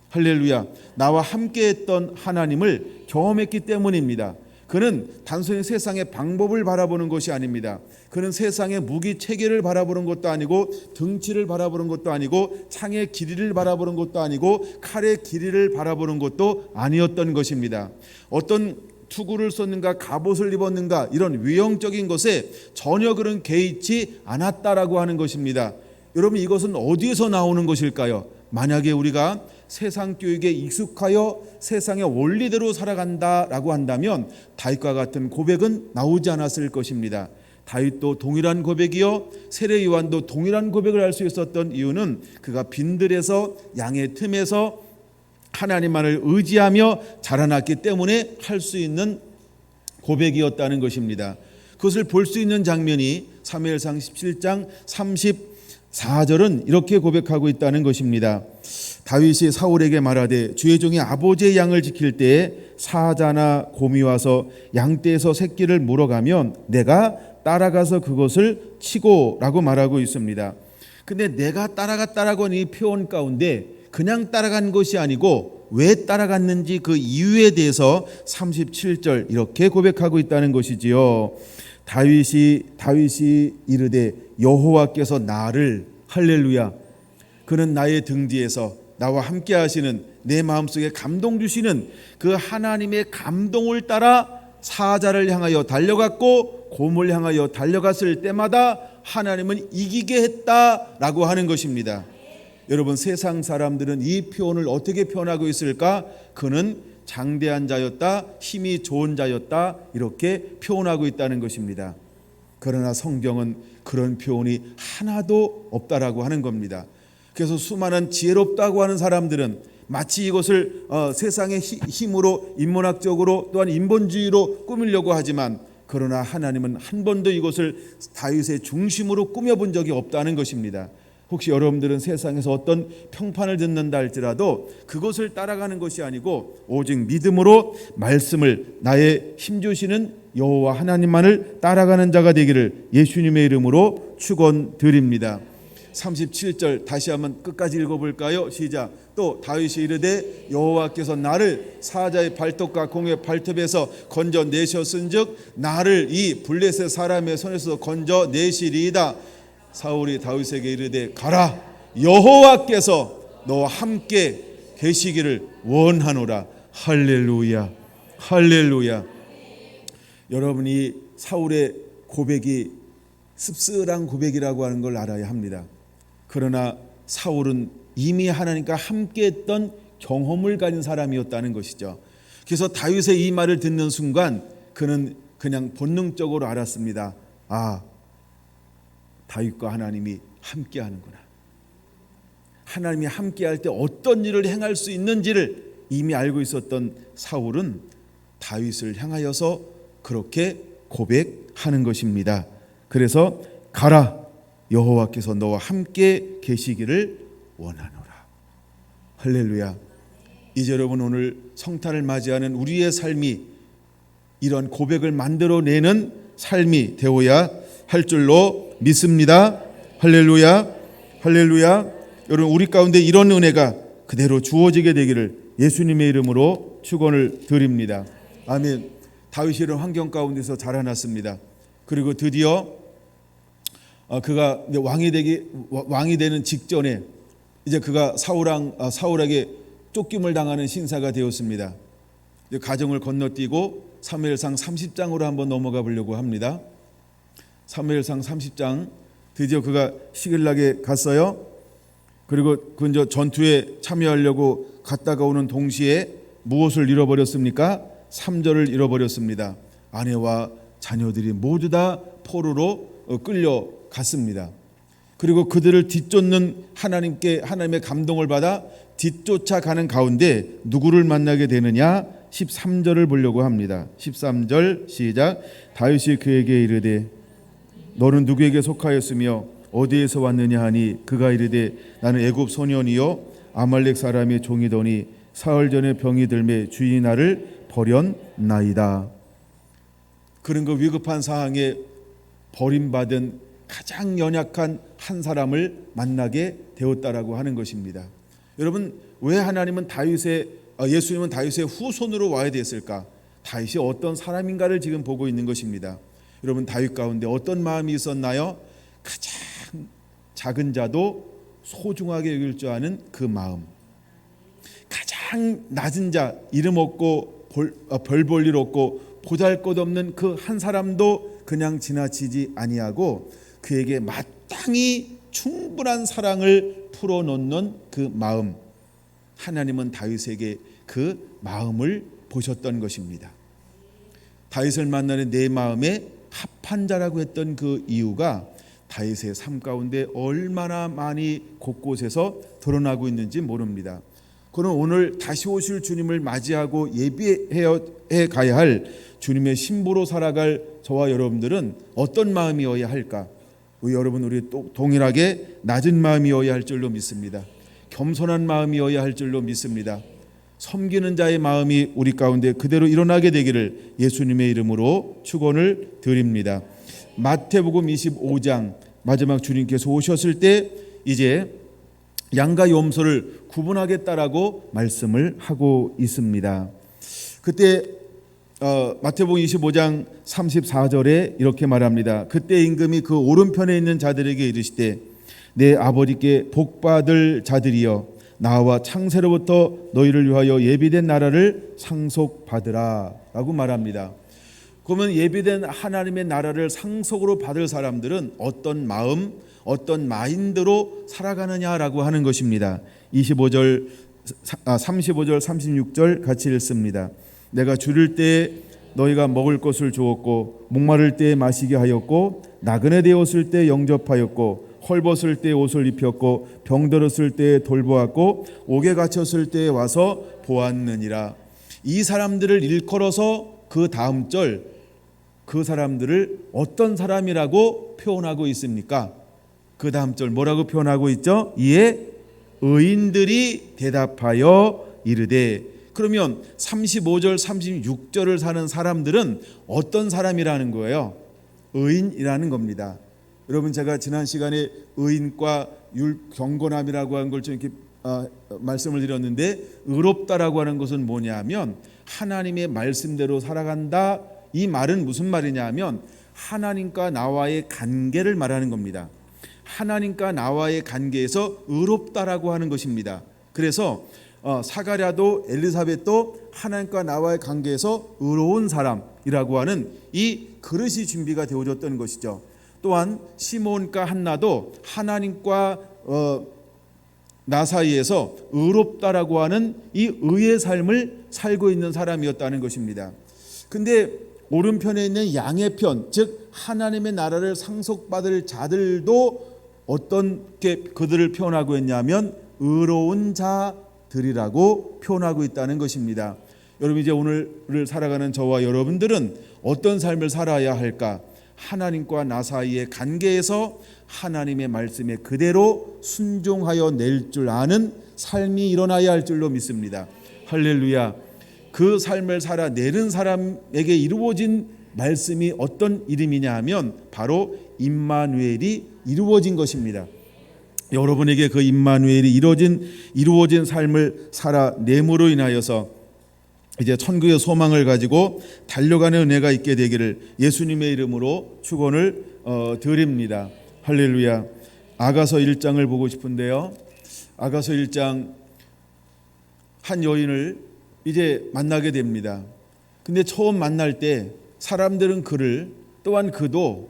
A: 할렐루야, 나와 함께했던 하나님을 경험했기 때문입니다. 그는 단순히 세상의 방법을 바라보는 것이 아닙니다. 그는 세상의 무기 체계를 바라보는 것도 아니고 등치를 바라보는 것도 아니고 창의 길이를 바라보는 것도 아니고 칼의 길이를 바라보는 것도 아니었던 것입니다. 어떤 투구를 썼는가 갑옷을 입었는가 이런 외형적인 것에 전혀 그런 개의치 않았다라고 하는 것입니다. 여러분, 이것은 어디에서 나오는 것일까요? 만약에 우리가 세상 교육에 익숙하여 세상의 원리대로 살아간다라고 한다면 다윗과 같은 고백은 나오지 않았을 것입니다. 다윗도 동일한 고백이요, 세례 요한도 동일한 고백을 할 수 있었던 이유는 그가 빈들에서 양의 틈에서 하나님만을 의지하며 자라났기 때문에 할 수 있는 고백이었다는 것입니다. 그것을 볼 수 있는 장면이 사무엘상 17장 34절은 이렇게 고백하고 있다는 것입니다. 다윗이 사울에게 말하되 주의 종이 아버지의 양을 지킬 때에 사자나 곰이 와서 양떼에서 새끼를 물어가면 내가 따라가서 그것을 치고라고 말하고 있습니다. 근데 내가 따라갔다라고 하는 이 표현 가운데 그냥 따라간 것이 아니고 왜 따라갔는지 그 이유에 대해서 37절 이렇게 고백하고 있다는 것이지요. 다윗이 이르되 여호와께서 나를, 할렐루야, 그는 나의 등 뒤에서 나와 함께 하시는, 내 마음속에 감동 주시는 그 하나님의 감동을 따라 사자를 향하여 달려갔고 곰을 향하여 달려갔을 때마다 하나님은 이기게 했다라고 하는 것입니다. 여러분, 세상 사람들은 이 표현을 어떻게 표현하고 있을까? 그는 장대한 자였다, 힘이 좋은 자였다, 이렇게 표현하고 있다는 것입니다. 그러나 성경은 그런 표현이 하나도 없다라고 하는 겁니다. 그래서 수많은 지혜롭다고 하는 사람들은 마치 이것을 세상의 힘으로, 인문학적으로 또한 인본주의로 꾸미려고 하지만, 그러나 하나님은 한 번도 이것을 다윗의 중심으로 꾸며본 적이 없다는 것입니다. 혹시 여러분들은 세상에서 어떤 평판을 듣는다 할지라도 그것을 따라가는 것이 아니고 오직 믿음으로 말씀을, 나의 힘주시는 여호와 하나님만을 따라가는 자가 되기를 예수님의 이름으로 축원드립니다. 37절 다시 한번 끝까지 읽어볼까요? 시작. 또 다윗이 이르되 여호와께서 나를 사자의 발톱과 공의 발톱에서 건져 내셨은즉 나를 이 블레셋 사람의 손에서 건져 내시리이다. 사울이 다윗에게 이르되 가라, 여호와께서 너와 함께 계시기를 원하노라. 할렐루야, 할렐루야. 여러분이 사울의 고백이 씁쓸한 고백이라고 하는 걸 알아야 합니다. 그러나 사울은 이미 하나님과 함께했던 경험을 가진 사람이었다는 것이죠. 그래서 다윗의 이 말을 듣는 순간 그는 그냥 본능적으로 알았습니다. 아, 다윗과 하나님이 함께하는구나. 하나님이 함께할 때 어떤 일을 행할 수 있는지를 이미 알고 있었던 사울은 다윗을 향하여서 그렇게 고백하는 것입니다. 그래서 가라, 여호와께서 너와 함께 계시기를 원하노라. 할렐루야. 이제 여러분, 오늘 성탄을 맞이하는 우리의 삶이 이런 고백을 만들어내는 삶이 되어야 할 줄로 믿습니다. 할렐루야. 할렐루야. 여러분, 우리 가운데 이런 은혜가 그대로 주어지게 되기를 예수님의 이름으로 축원을 드립니다. 아멘. 다윗이 이런 환경 가운데서 자라났습니다. 그리고 드디어 그가 왕이 되는 직전에 이제 그가 사울에게 쫓김을 당하는 신사가 되었습니다. 가정을 건너뛰고 사무엘상 30장으로 한번 넘어가 보려고 합니다. 사무엘상 30장, 드디어 그가 시글락에 갔어요. 그리고 그 전투에 참여하려고 갔다가 오는 동시에 무엇을 잃어버렸습니까? 3절을 잃어버렸습니다. 아내와 자녀들이 모두 다 포로로 끌려갔습니다. 그리고 그들을 뒤쫓는 하나님의 감동을 받아 뒤쫓아가는 가운데 누구를 만나게 되느냐? 13절을 보려고 합니다. 13절 시작. 다윗이 그에게 이르되 너는 누구에게 속하였으며 어디에서 왔느냐 하니 그가 이르되 나는 애굽 소년이요 아말렉 사람의 종이더니 사흘 전에 병이 들매 주인이 나를 버렸나이다. 그런 그 위급한 상황에 버림받은 가장 연약한 한 사람을 만나게 되었다라고 하는 것입니다. 여러분, 왜 하나님은 예수님은 다윗의 후손으로 와야 됐을까? 다윗이 어떤 사람인가를 지금 보고 있는 것입니다. 여러분, 다윗 가운데 어떤 마음이 있었나요? 가장 작은 자도 소중하게 여길 줄 아는 그 마음, 가장 낮은 자, 이름 없고 별 볼 일 없고 보잘것없는 그 한 사람도 그냥 지나치지 아니하고 그에게 마땅히 충분한 사랑을 풀어놓는 그 마음, 하나님은 다윗에게 그 마음을 보셨던 것입니다. 다윗을 만나는 내 마음에 합한 자라고 했던 그 이유가 다윗의 삶 가운데 얼마나 많이 곳곳에서 드러나고 있는지 모릅니다. 그는 오늘 다시 오실 주님을 맞이하고 예비해 가야 할 주님의 신부로 살아갈 저와 여러분들은 어떤 마음이어야 할까? 우리 동일하게 낮은 마음이어야 할 줄로 믿습니다. 겸손한 마음이어야 할 줄로 믿습니다. 섬기는 자의 마음이 우리 가운데 그대로 일어나게 되기를 예수님의 이름으로 축원을 드립니다. 마태복음 25장, 마지막 주님께서 오셨을 때 이제 양과 염소를 구분하겠다라고 말씀을 하고 있습니다. 그때 마태복음 25장 34절에 이렇게 말합니다. 그때 임금이 그 오른편에 있는 자들에게 이르시되 내 아버지께 복받을 자들이여 나와 창세로부터 너희를 위하여 예비된 나라를 상속받으라 라고 말합니다. 그러면 예비된 하나님의 나라를 상속으로 받을 사람들은 어떤 마음, 어떤 마인드로 살아가느냐라고 하는 것입니다. 35절, 36절 같이 읽습니다. 내가 줄일 때에 너희가 먹을 것을 주었고 목마를 때에 마시게 하였고 나그네 되었을 때 영접하였고 헐벗을 때 옷을 입혔고 병들었을 때 돌보았고 옥에 갇혔을 때에 와서 보았느니라. 이 사람들을 일컬어서 그 다음 절, 그 사람들을 어떤 사람이라고 표현하고 있습니까? 그 다음 절 뭐라고 표현하고 있죠? 이에 의인들이 대답하여 이르되, 그러면 35절 36절을 사는 사람들은 어떤 사람이라는 거예요? 의인이라는 겁니다. 여러분, 제가 지난 시간에 의인과 경건함이라고 하는 걸 좀 이렇게 말씀을 드렸는데, 의롭다라고 하는 것은 뭐냐면 하나님의 말씀대로 살아간다. 이 말은 무슨 말이냐면 하나님과 나와의 관계를 말하는 겁니다. 하나님과 나와의 관계에서 의롭다라고 하는 것입니다. 그래서 사가랴도 엘리사벳도 하나님과 나와의 관계에서 의로운 사람이라고 하는 이 그릇이 준비가 되어졌던 것이죠. 또한 시몬과 한나도 하나님과 나 사이에서 의롭다라고 하는 이 의의 삶을 살고 있는 사람이었다는 것입니다. 근데 오른편에 있는 양의 편, 즉 하나님의 나라를 상속받을 자들도 어떻게 그들을 표현하고 있냐면 의로운 자들이라고 표현하고 있다는 것입니다. 여러분, 이제 오늘을 살아가는 저와 여러분들은 어떤 삶을 살아야 할까? 하나님과 나 사이의 관계에서 하나님의 말씀에 그대로 순종하여 낼 줄 아는 삶이 일어나야 할 줄로 믿습니다. 할렐루야. 그 삶을 살아내는 사람에게 이루어진 말씀이 어떤 이름이냐 하면 바로 임마누엘이 이루어진 것입니다. 여러분에게 그 임마누엘이 이루어진 삶을 살아냄으로 인하여서 이제 천국의 소망을 가지고 달려가는 은혜가 있게 되기를 예수님의 이름으로 축원을 드립니다. 할렐루야. 아가서 1장을 보고 싶은데요. 아가서 1장 한 여인을 이제 만나게 됩니다. 근데 처음 만날 때 사람들은 그를, 또한 그도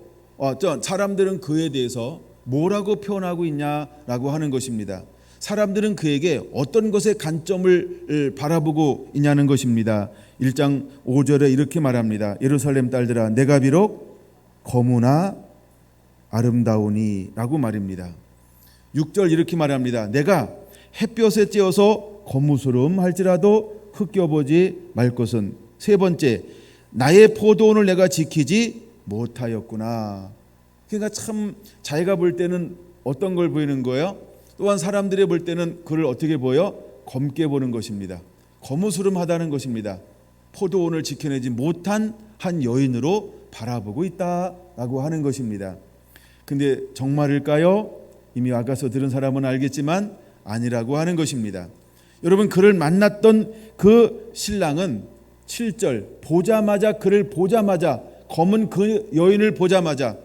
A: 사람들은 그에 대해서 뭐라고 표현하고 있냐라고 하는 것입니다. 사람들은 그에게 어떤 것의 관점을 바라보고 있냐는 것입니다. 1장 5절에 이렇게 말합니다. 예루살렘 딸들아, 내가 비록 거무나 아름다우니 라고 말입니다. 6절 이렇게 말합니다. 내가 햇볕에 쬐어서 거무스름 할지라도 흑겨보지 말 것은, 세 번째, 나의 포도원을 내가 지키지 못하였구나. 그러니까 참 자기가 볼 때는 어떤 걸 보이는 거예요? 또한 사람들이 볼 때는 그를 어떻게 보여? 검게 보는 것입니다. 거무스름하다는 것입니다. 포도원을 지켜내지 못한 한 여인으로 바라보고 있다라고 하는 것입니다. 근데 정말일까요? 이미 아가서 들은 사람은 알겠지만 아니라고 하는 것입니다. 여러분, 그를 만났던 그 신랑은 7절 그를 보자마자, 검은 그 여인을 보자마자,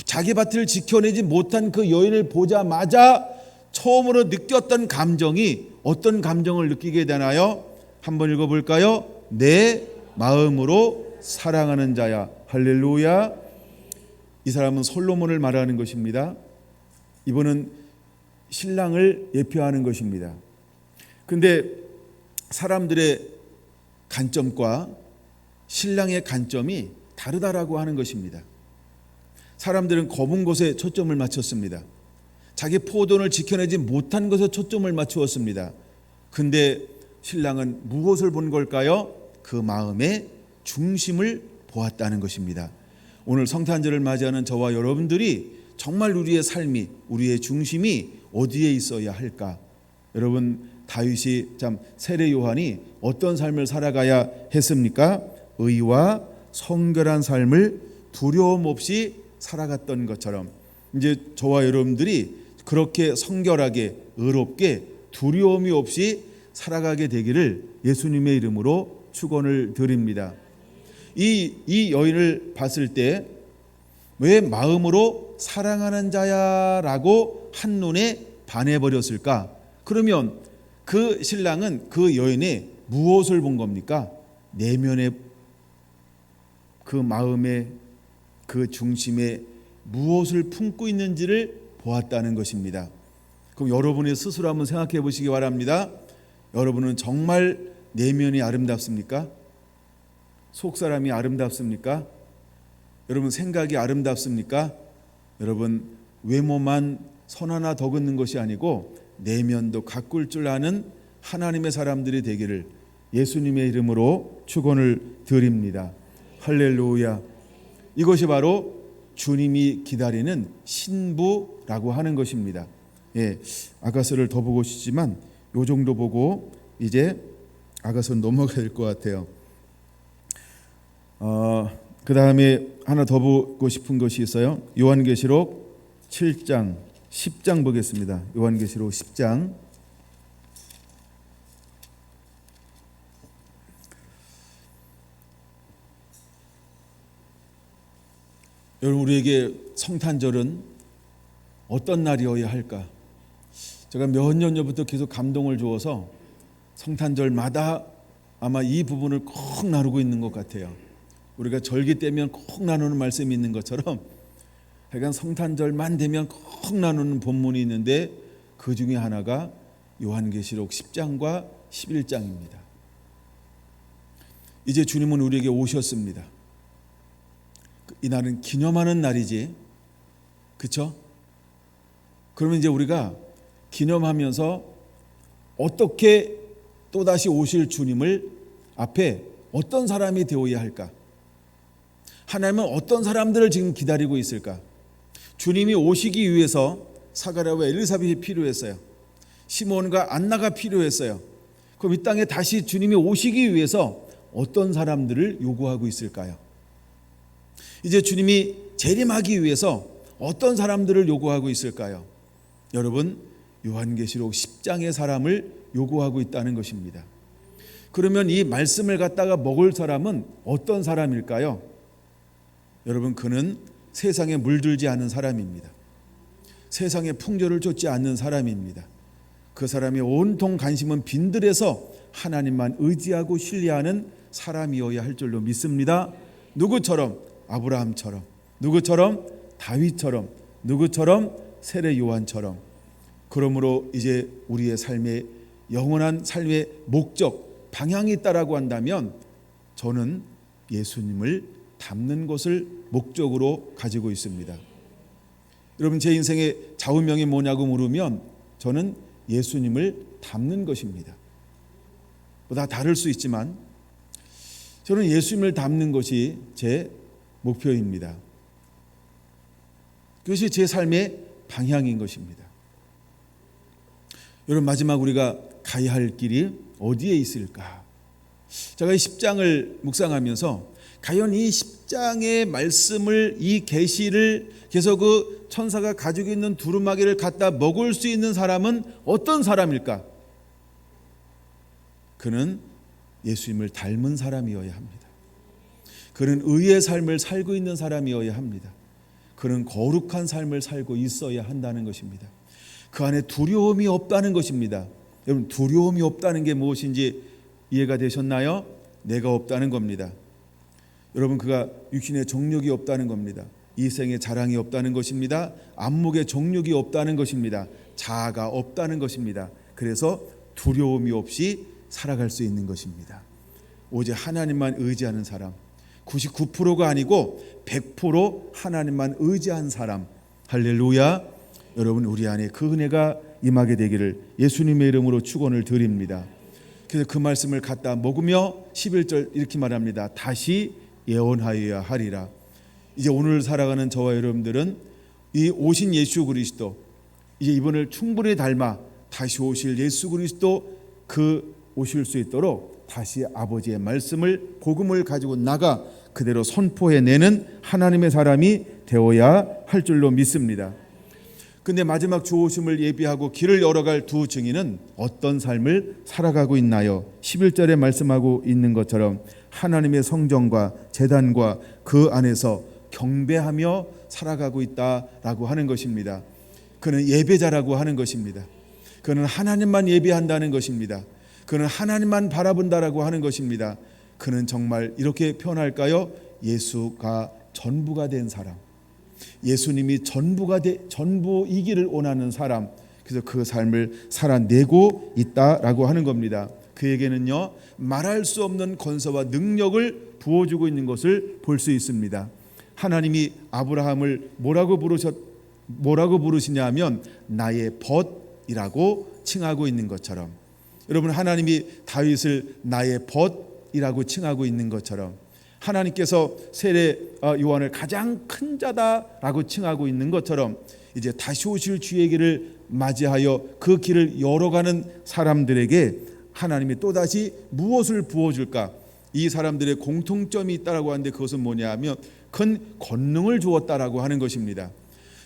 A: 자기 밭을 지켜내지 못한 그 여인을 보자마자 처음으로 느꼈던 감정이 어떤 감정을 느끼게 되나요? 한번 읽어볼까요? 내 마음으로 사랑하는 자야. 할렐루야. 이 사람은 솔로몬을 말하는 것입니다. 이분은 신랑을 예표하는 것입니다. 근데 사람들의 관점과 신랑의 관점이 다르다라고 하는 것입니다. 사람들은 검은 것에 초점을 맞췄습니다. 자기 포도원을 지켜내지 못한 것에 초점을 맞추었습니다. 근데 신랑은 무엇을 본 걸까요? 그 마음의 중심을 보았다는 것입니다. 오늘 성탄절을 맞이하는 저와 여러분들이 정말 우리의 삶이, 우리의 중심이 어디에 있어야 할까? 여러분, 다윗이 참 세례 요한이 어떤 삶을 살아가야 했습니까? 의와 성결한 삶을 두려움 없이 살아갔던 것처럼 이제 저와 여러분들이 그렇게 성결하게, 의롭게, 두려움이 없이 살아가게 되기를 예수님의 이름으로 축원을 드립니다. 이 여인을 봤을 때 왜 마음으로 사랑하는 자야라고 한눈에 반해버렸을까? 그러면 그 신랑은 그 여인의 무엇을 본 겁니까? 내면의 그 마음의 그 중심에 무엇을 품고 있는지를 보았다는 것입니다. 그럼 여러분이 스스로 한번 생각해 보시기 바랍니다. 여러분은 정말 내면이 아름답습니까? 속사람이 아름답습니까? 여러분 생각이 아름답습니까? 여러분 외모만 선 하나 더 긋는 것이 아니고 내면도 가꿀 줄 아는 하나님의 사람들이 되기를 예수님의 이름으로 축원을 드립니다. 할렐루야. 이것이 바로 주님이 기다리는 신부라고 하는 것입니다. 예, 아가서를 더 보고 싶지만 요 정도 보고 이제 아가서는 넘어가야 될 것 같아요. 그 다음에 하나 더 보고 싶은 것이 있어요. 요한계시록 7장 10장 보겠습니다. 요한계시록 10장 여러분, 우리에게 성탄절은 어떤 날이어야 할까? 제가 몇 년 전부터 계속 감동을 주어서 성탄절마다 아마 이 부분을 꼭 나누고 있는 것 같아요. 우리가 절기 때면 꼭 나누는 말씀이 있는 것처럼 하여간 성탄절만 되면 꼭 나누는 본문이 있는데 그 중에 하나가 요한계시록 10장과 11장입니다. 이제 주님은 우리에게 오셨습니다. 이날은 기념하는 날이지, 그렇죠? 그러면 이제 우리가 기념하면서 어떻게 또다시 오실 주님을 앞에 어떤 사람이 되어야 할까? 하나님은 어떤 사람들을 지금 기다리고 있을까? 주님이 오시기 위해서 사가랴와 엘리사벳이 필요했어요. 시몬과 안나가 필요했어요. 그럼 이 땅에 다시 주님이 오시기 위해서 어떤 사람들을 요구하고 있을까요? 이제 주님이 재림하기 위해서 어떤 사람들을 요구하고 있을까요? 여러분, 요한계시록 10장의 사람을 요구하고 있다는 것입니다. 그러면 이 말씀을 갖다가 먹을 사람은 어떤 사람일까요? 여러분, 그는 세상에 물들지 않은 사람입니다. 세상의 풍조를 쫓지 않는 사람입니다. 그 사람의 온통 관심은 빈들에서 하나님만 의지하고 신뢰하는 사람이어야 할 줄로 믿습니다. 누구처럼? 아브라함처럼, 누구처럼? 다윗처럼, 누구처럼? 세례 요한처럼. 그러므로 이제 우리의 삶의 영원한 삶의 목적, 방향이 있다라고 한다면 저는 예수님을 닮는 것을 목적으로 가지고 있습니다. 여러분, 제 인생의 좌우명이 뭐냐고 물으면 저는 예수님을 닮는 것입니다. 다 다를 수 있지만 저는 예수님을 닮는 것이 제 목표입니다. 그것이 제 삶의 방향인 것입니다. 여러분, 마지막 우리가 가야 할 길이 어디에 있을까? 제가 이 10장을 묵상하면서 과연 이 10장의 말씀을, 이 계시를 계속 그 천사가 가지고 있는 두루마기를 갖다 먹을 수 있는 사람은 어떤 사람일까? 그는 예수님을 닮은 사람이어야 합니다. 그는 의의 삶을 살고 있는 사람이어야 합니다. 그는 거룩한 삶을 살고 있어야 한다는 것입니다. 그 안에 두려움이 없다는 것입니다. 여러분, 두려움이 없다는 게 무엇인지 이해가 되셨나요? 내가 없다는 겁니다. 여러분, 그가 육신의 정욕이 없다는 겁니다. 이생의 자랑이 없다는 것입니다. 안목의 정욕이 없다는 것입니다. 자아가 없다는 것입니다. 그래서 두려움이 없이 살아갈 수 있는 것입니다. 오직 하나님만 의지하는 사람, 99%가 아니고 100% 하나님만 의지한 사람. 할렐루야. 여러분, 우리 안에 그 은혜가 임하게 되기를 예수님의 이름으로 축원을 드립니다. 그래서 그 말씀을 갖다 먹으며 11절 이렇게 말합니다. 다시 예언하여야 하리라. 이제 오늘 살아가는 저와 여러분들은 이 오신 예수 그리스도, 이제 이분을 충분히 닮아 다시 오실 예수 그리스도, 그 오실 수 있도록 다시 아버지의 말씀을, 복음을 가지고 나가 그대로 선포해내는 하나님의 사람이 되어야 할 줄로 믿습니다. 근데 마지막 주 오심을 예비하고 길을 열어갈 두 증인은 어떤 삶을 살아가고 있나요? 11절에 말씀하고 있는 것처럼 하나님의 성전과 제단과 그 안에서 경배하며 살아가고 있다라고 하는 것입니다. 그는 예배자라고 하는 것입니다. 그는 하나님만 예배한다는 것입니다. 그는 하나님만 바라본다라고 하는 것입니다. 그는 정말 이렇게 표현할까요? 예수가 전부가 된 사람, 예수님이 전부이기를 원하는 사람, 그래서 그 삶을 살아내고 있다라고 하는 겁니다. 그에게는요, 말할 수 없는 권세와 능력을 부어주고 있는 것을 볼 수 있습니다. 하나님이 아브라함을 뭐라고 부르시냐면 나의 벗이라고 칭하고 있는 것처럼, 여러분, 하나님이 다윗을 나의 벗이라고 칭하고 있는 것처럼, 하나님께서 세례 요한을 가장 큰 자다라고 칭하고 있는 것처럼, 이제 다시 오실 주의 길을 맞이하여 그 길을 열어가는 사람들에게 하나님이 또다시 무엇을 부어줄까? 이 사람들의 공통점이 있다라고 하는데 그것은 뭐냐 하면 큰 권능을 주었다라고 하는 것입니다.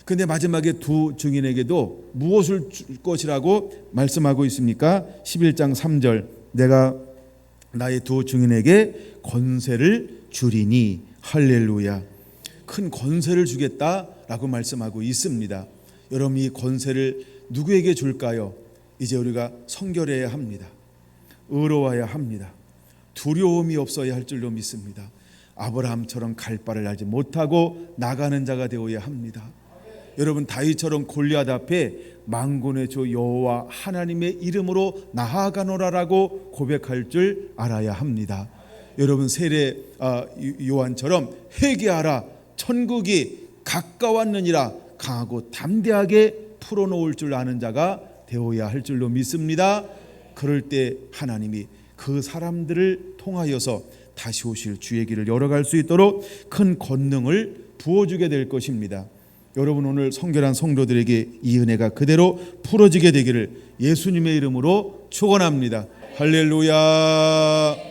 A: 그런데 마지막에 두 증인에게도 무엇을 줄 것이라고 말씀하고 있습니까? 11장 3절, 내가 나의 두 증인에게 권세를 주리니. 할렐루야. 큰 권세를 주겠다라고 말씀하고 있습니다. 여러분, 이 권세를 누구에게 줄까요? 이제 우리가 성결해야 합니다. 의로워야 합니다. 두려움이 없어야 할 줄로 믿습니다. 아브라함처럼 갈 바를 알지 못하고 나가는 자가 되어야 합니다. 여러분, 다윗처럼 골리앗 앞에 만군의 주 여호와 하나님의 이름으로 나아가노라라고 고백할 줄 알아야 합니다. 여러분, 세례 요한처럼 회개하라, 천국이 가까웠느니라 강하고 담대하게 풀어놓을 줄 아는 자가 되어야 할 줄로 믿습니다. 그럴 때 하나님이 그 사람들을 통하여서 다시 오실 주의 길을 열어갈 수 있도록 큰 권능을 부어주게 될 것입니다. 여러분, 오늘 성결한 성도들에게 이 은혜가 그대로 풀어지게 되기를 예수님의 이름으로 축원합니다. 할렐루야.